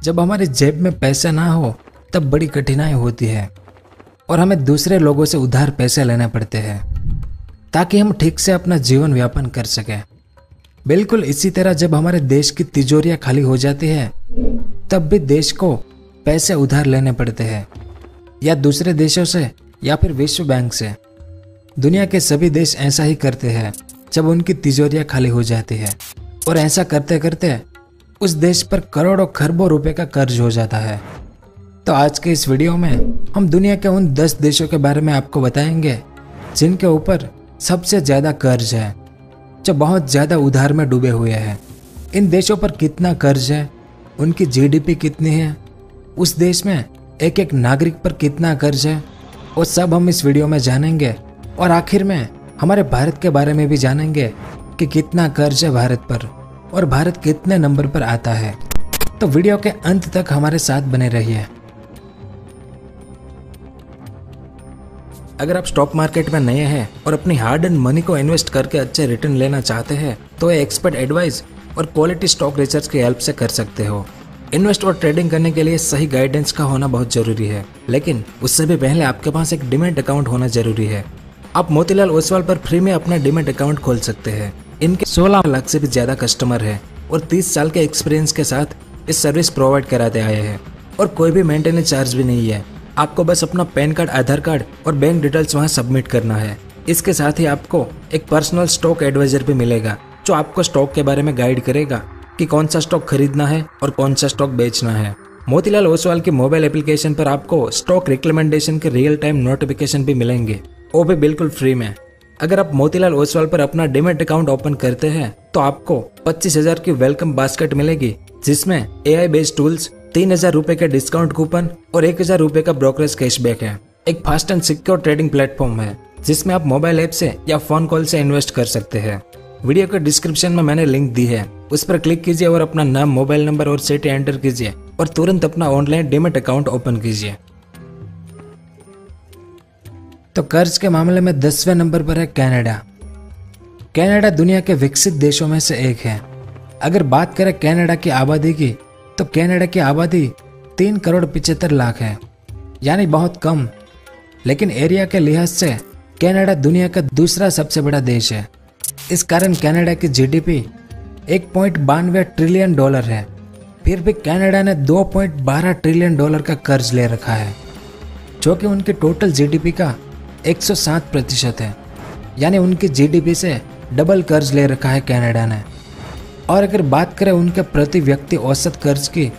जब हमारी जेब में पैसा ना हो तब बड़ी कठिनाई होती है और हमें दूसरे लोगों से उधार पैसे लेने पड़ते हैं ताकि हम ठीक से अपना जीवन यापन कर सकें। बिल्कुल इसी तरह जब हमारे देश की तिजोरियां खाली हो जाती है तब भी देश को पैसे उधार लेने पड़ते हैं, या दूसरे देशों से या फिर विश्व बैंक से। दुनिया के सभी देश ऐसा ही करते हैं जब उनकी तिजोरियां खाली हो जाती है, और ऐसा करते करते उस देश पर करोड़ों खरबों रुपए का कर्ज हो जाता है। तो आज के इस वीडियो में हम दुनिया के उन 10 देशों के बारे में आपको बताएंगे जिनके ऊपर सबसे ज्यादा कर्ज है, जो बहुत ज्यादा उधार में डूबे हुए हैं। इन देशों पर कितना कर्ज है, उनकी जीडीपी कितनी है, उस देश में एक एक नागरिक पर कितना कर्ज है, वो सब हम इस वीडियो में जानेंगे। और आखिर में हमारे भारत के बारे में भी जानेंगे कि कितना कर्ज है भारत पर और भारत कितने नंबर पर आता है। तो वीडियो के अंत तक हमारे साथ बने रहिए। अगर आप स्टॉक मार्केट में नए हैं और अपनी हार्ड एंड मनी को इन्वेस्ट करके अच्छे रिटर्न लेना चाहते हैं तो ये एक्सपर्ट एडवाइस और क्वालिटी स्टॉक रिसर्च की हेल्प से कर सकते हो। इन्वेस्ट और ट्रेडिंग करने के लिए सही गाइडेंस का होना बहुत जरूरी है, लेकिन उससे भी पहले आपके पास एक डीमैट अकाउंट होना जरूरी है। आप मोतीलाल ओसवाल पर फ्री में अपना डीमैट अकाउंट खोल सकते हैं। इनके 16 लाख से भी ज्यादा कस्टमर है और 30 साल के एक्सपीरियंस के साथ इस सर्विस प्रोवाइड कराते आए हैं, और कोई भी मेंटेनेंस चार्ज भी नहीं है। आपको बस अपना पैन कार्ड, आधार कार्ड और बैंक डिटेल्स वहां सबमिट करना है। इसके साथ ही आपको एक पर्सनल स्टॉक एडवाइजर भी मिलेगा जो आपको स्टॉक के बारे में गाइड करेगा कि कौन सा स्टॉक खरीदना है और कौन सा स्टॉक बेचना है। मोतीलाल ओसवाल की मोबाइल एप्लीकेशन पर आपको स्टॉक रिकमेंडेशन के रियल टाइम नोटिफिकेशन भी मिलेंगे, वो भी बिल्कुल फ्री में। अगर आप मोतीलाल ओसवाल पर अपना डीमैट अकाउंट ओपन करते हैं तो आपको 25,000 की वेलकम बास्केट मिलेगी, जिसमें AI बेस्ड टूल्स, 3,000 रुपए के डिस्काउंट कूपन और 1,000 रुपए का ब्रोकरेज कैशबैक है। एक fast and secure trading platform है जिसमें आप मोबाइल ऐप से या फोन कॉल से इन्वेस्ट कर सकते हैं। वीडियो के डिस्क्रिप्शन में मैंने लिंक दी है, उस पर क्लिक कीजिए और अपना नाम, मोबाइल नंबर और सिटी एंटर कीजिए और तुरंत अपना ऑनलाइन डीमैट अकाउंट ओपन कीजिए। तो कर्ज के मामले में 10वें नंबर पर है कनाडा। कनाडा दुनिया के विकसित देशों में से एक है। अगर बात करें कनाडा की आबादी की तो कनाडा की आबादी 3,75,00,000 है, यानी बहुत कम। लेकिन एरिया के लिहाज से कनाडा दुनिया का दूसरा सबसे बड़ा देश है। इस कारण कनाडा की जीडीपी $1.92 ट्रिलियन है। फिर भी कनाडा ने $2.12 ट्रिलियन का कर्ज ले रखा है, जो कि उनकी टोटल जीडीपी का 107% है, यानी उनकी जीडीपी से डबल कर्ज ले रखा है कनाडा ने। और अगर बात करें उनके प्रति व्यक्ति औसत कर्ज की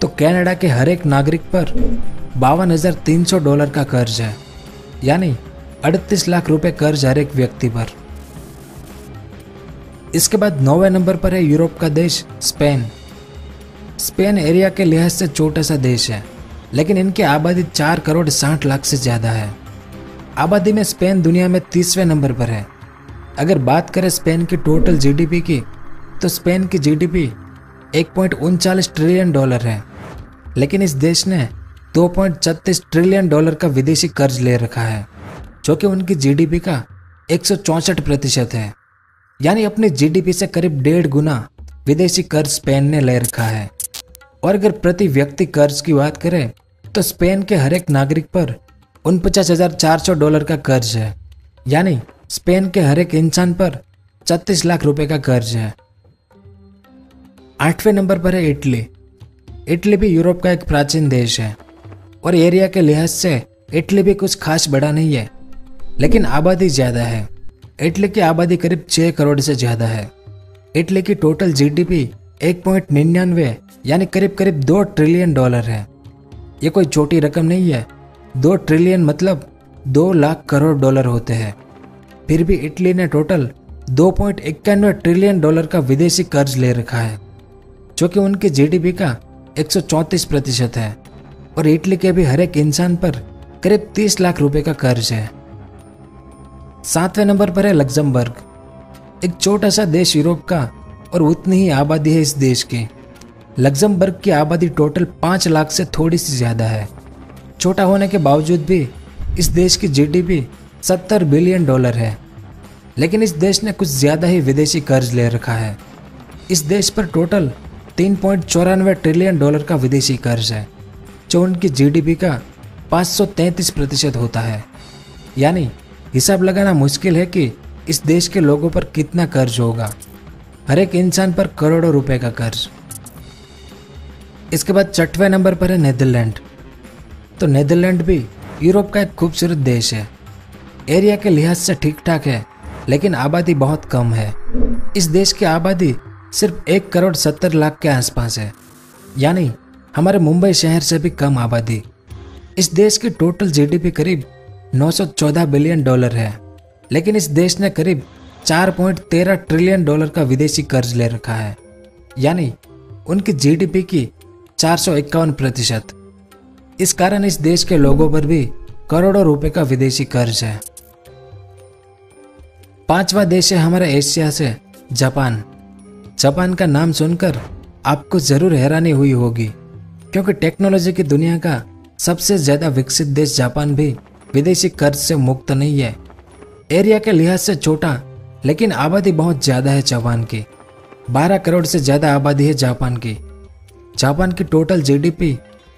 तो कनाडा के हर एक नागरिक पर $52,300 का कर्ज है, यानी 38 लाख रुपए कर्ज हर एक व्यक्ति पर। इसके बाद 9वें नंबर पर है यूरोप का देश स्पेन। स्पेन एरिया के लिहाज से छोटा सा देश है, लेकिन इनकी आबादी 4,60,00,000 से ज्यादा है। आबादी में स्पेन दुनिया में 30वें नंबर पर है। अगर बात करें स्पेन की टोटल जीडीपी की तो स्पेन की जीडीपी $1.39 ट्रिलियन है, लेकिन इस देश ने $2.36 ट्रिलियन का विदेशी कर्ज ले रखा है, जो कि उनकी जीडीपी का 164% है, यानी अपनी जीडीपी से करीब 1.5 गुना विदेशी कर्ज स्पेन ने ले रखा है। और अगर प्रति व्यक्ति कर्ज की बात करें तो स्पेन के हर एक नागरिक पर $49,400 का कर्ज है, यानी स्पेन के हर एक इंसान पर 36 लाख रुपए का कर्ज है। 8वें नंबर पर है इटली। इटली भी यूरोप का एक प्राचीन देश है और एरिया के लिहाज से इटली भी कुछ खास बड़ा नहीं है, लेकिन आबादी ज्यादा है। इटली की आबादी करीब 6 करोड़ से ज्यादा है। इटली की टोटल जीडीपी 1.99 यानी करीब करीब $2 ट्रिलियन है। ये कोई छोटी रकम नहीं है। 2 ट्रिलियन मतलब 2 लाख करोड़ डॉलर होते हैं। फिर भी इटली ने टोटल $2.91 ट्रिलियन का विदेशी कर्ज ले रखा है, जो कि उनकी जीडीपी का 134% है। और इटली के भी हर एक इंसान पर करीब 30 लाख रुपए का कर्ज है। 7वें नंबर पर है लग्जमबर्ग। एक छोटा सा देश यूरोप का और उतनी ही आबादी है इस देश की। लग्जमबर्ग की आबादी टोटल 5 लाख से थोड़ी सी ज्यादा है। छोटा होने के बावजूद भी इस देश की जीडीपी $70 बिलियन है, लेकिन इस देश ने कुछ ज्यादा ही विदेशी कर्ज ले रखा है। इस देश पर टोटल 3.94 ट्रिलियन डॉलर का विदेशी कर्ज है, जो उनकी जीडीपी का 533% होता है। यानी हिसाब लगाना मुश्किल है कि इस देश के लोगों पर कितना कर्ज होगा, हर एक इंसान पर करोड़ों रुपए का कर्ज। इसके बाद 6वें नंबर पर है नीदरलैंड। तो नीदरलैंड भी यूरोप का एक खूबसूरत देश है। एरिया के लिहाज से ठीक ठाक है, लेकिन आबादी बहुत कम है। इस देश की आबादी सिर्फ 1,70,00,000 के आसपास है, यानी हमारे मुंबई शहर से भी कम आबादी। इस देश की टोटल जीडीपी करीब 914 बिलियन डॉलर है, लेकिन इस देश ने करीब 4.13 ट्रिलियन डॉलर का विदेशी कर्ज ले रखा है, यानी उनकी जीडीपी की 451%। इस कारण इस देश के लोगों पर भी करोड़ों रुपए का विदेशी कर्ज है। 5वां देश है हमारे एशिया से जापान। जापान का नाम सुनकर आपको जरूर हैरानी हुई होगी, क्योंकि टेक्नोलॉजी की दुनिया का सबसे ज्यादा विकसित देश जापान भी विदेशी कर्ज से मुक्त नहीं है। एरिया के लिहाज से छोटा, लेकिन आबादी बहुत ज्यादा है जापान की। 12 करोड़ से ज्यादा आबादी है जापान की। जापान की टोटल जीडीपी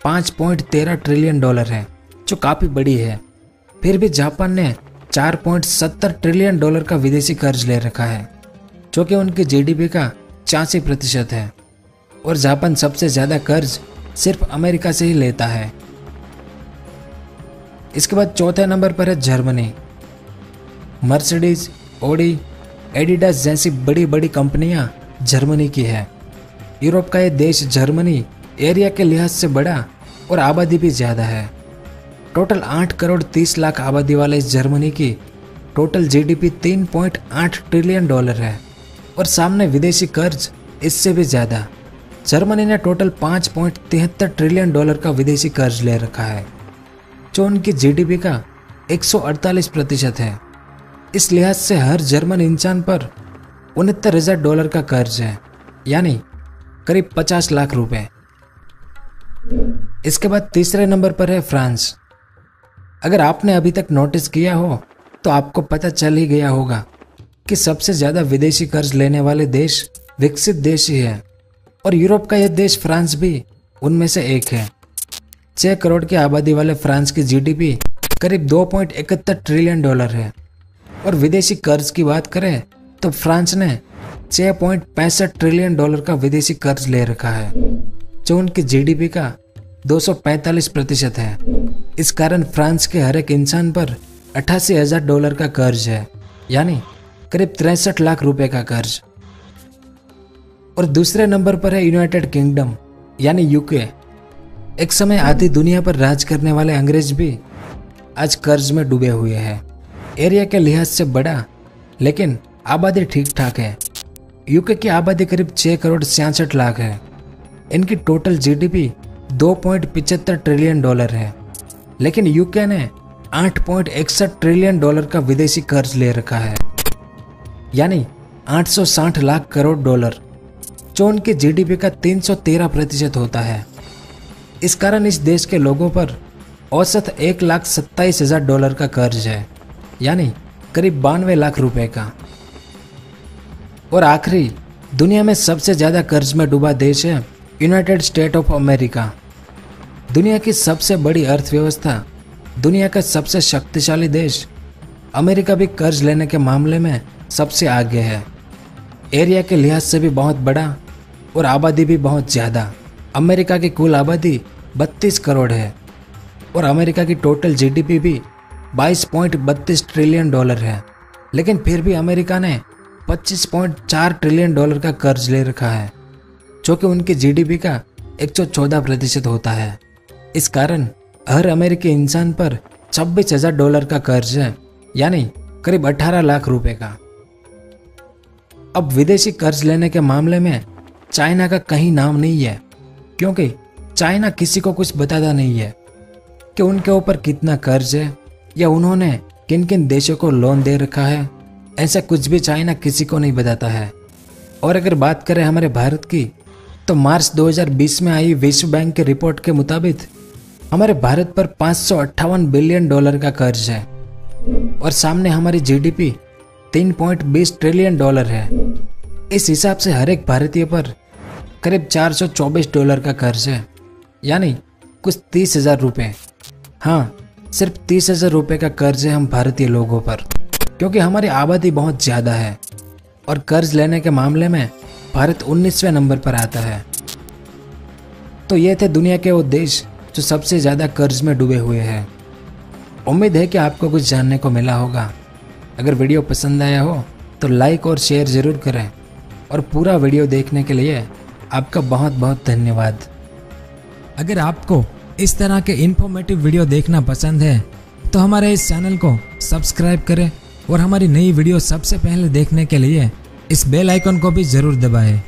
5.13 ट्रिलियन डॉलर है, जो काफी बड़ी है। फिर भी जापान ने 4.70 ट्रिलियन डॉलर का विदेशी कर्ज ले रखा है, जो कि उनकी जीडीपी का 86% है। और जापान सबसे ज्यादा कर्ज सिर्फ अमेरिका से ही लेता है। इसके बाद 4थे नंबर पर है जर्मनी। मर्सिडीज, ऑडी, एडिडास जैसी बड़ी बड़ी कंपनियां जर्मनी की है। यूरोप का यह देश जर्मनी एरिया के लिहाज से बड़ा और आबादी भी ज़्यादा है। टोटल 8 करोड़ 30 लाख आबादी वाले इस जर्मनी की टोटल जीडीपी 3.8 ट्रिलियन डॉलर है, और सामने विदेशी कर्ज इससे भी ज़्यादा। जर्मनी ने टोटल 5.73 ट्रिलियन डॉलर का विदेशी कर्ज ले रखा है, जो उनकी जीडीपी का 148% है। इस लिहाज से हर जर्मन इंसान पर 69,000 डॉलर का कर्ज है, यानी करीब 50 लाख रुपए। इसके बाद 3रे नंबर पर है फ्रांस। अगर आपने अभी तक नोटिस किया हो तो आपको पता चल ही गया होगा कि सबसे ज्यादा विदेशी कर्ज लेने वाले देश विकसित देश ही है, और यूरोप का यह देश फ्रांस भी उनमें से एक है। 6 करोड़ की आबादी वाले फ्रांस की जीडीपी करीब 2.71 ट्रिलियन डॉलर है, और विदेशी कर्ज की बात करें तो फ्रांस ने 6.65 ट्रिलियन डॉलर का विदेशी कर्ज ले रखा है, जो उनकी जीडीपी का 245% है। इस कारण फ्रांस के हर एक इंसान पर 88,000 डॉलर का कर्ज है, यानी करीब 63 लाख रुपए का कर्ज। और दूसरे नंबर पर है यूनाइटेड किंगडम, यानी यूके। एक समय आधी दुनिया पर राज करने वाले अंग्रेज भी आज कर्ज में डूबे हुए हैं। एरिया के लिहाज से बड़ा, लेकिन आबादी ठीक ठाक है। यूके की आबादी करीब 6 करोड़ 66 लाख है। इनकी टोटल जीडीपी 2.75 ट्रिलियन डॉलर है, लेकिन यूके ने 8.61 ट्रिलियन डॉलर का विदेशी कर्ज ले रखा है, यानी 860 लाख करोड़ डॉलर, जो उनकी जीडीपी का 313% होता है। इस कारण इस देश के लोगों पर औसत 1,27,000 डॉलर का कर्ज है, यानी करीब 92 लाख रुपए का। और आखिरी, दुनिया में सबसे ज्यादा कर्ज में डूबा देश है यूनाइटेड स्टेट ऑफ अमेरिका। दुनिया की सबसे बड़ी अर्थव्यवस्था, दुनिया का सबसे शक्तिशाली देश अमेरिका भी कर्ज लेने के मामले में सबसे आगे है। एरिया के लिहाज से भी बहुत बड़ा और आबादी भी बहुत ज़्यादा। अमेरिका की कुल आबादी 32 करोड़ है, और अमेरिका की टोटल जीडीपी भी 22.32 ट्रिलियन डॉलर है, लेकिन फिर भी अमेरिका ने 25.4 ट्रिलियन डॉलर का कर्ज ले रखा है, जो कि उनकी जीडीपी का 114% होता है। इस कारण हर अमेरिकी इंसान पर 26,000 डॉलर का कर्ज है, यानी करीब 18 लाख रुपए का। अब विदेशी कर्ज लेने के मामले में चाइना का कहीं नाम नहीं है, क्योंकि चाइना किसी को कुछ बताता नहीं है कि उनके ऊपर कितना कर्ज है या उन्होंने किन किन देशों को लोन दे रखा है। ऐसा कुछ भी चाइना किसी को नहीं बताता है। और अगर बात करें हमारे भारत की, तो मार्च 2020 में आई विश्व बैंक की रिपोर्ट के मुताबिक हमारे भारत पर 558 बिलियन डॉलर का कर्ज है, और सामने हमारी जीडीपी 3.20 ट्रिलियन डॉलर है। इस हिसाब से हर एक भारतीय पर करीब $424 का कर्ज है, यानी कुछ 30,000 रुपये। हाँ, सिर्फ 30,000 रुपये का कर्ज है हम भारतीय लोगों पर, क्योंकि हमारी आबादी बहुत ज़्यादा है और कर्ज लेने के मामले में भारत 19वें नंबर पर आता है। तो ये थे दुनिया के वो देश जो सबसे ज़्यादा कर्ज में डूबे हुए हैं। उम्मीद है कि आपको कुछ जानने को मिला होगा। अगर वीडियो पसंद आया हो तो लाइक और शेयर ज़रूर करें, और पूरा वीडियो देखने के लिए आपका बहुत बहुत धन्यवाद। अगर आपको इस तरह के इन्फॉर्मेटिव वीडियो देखना पसंद है तो हमारे इस चैनल को सब्सक्राइब करें और हमारी नई वीडियो सबसे पहले देखने के लिए इस बेल आइकन को भी ज़रूर दबाएं।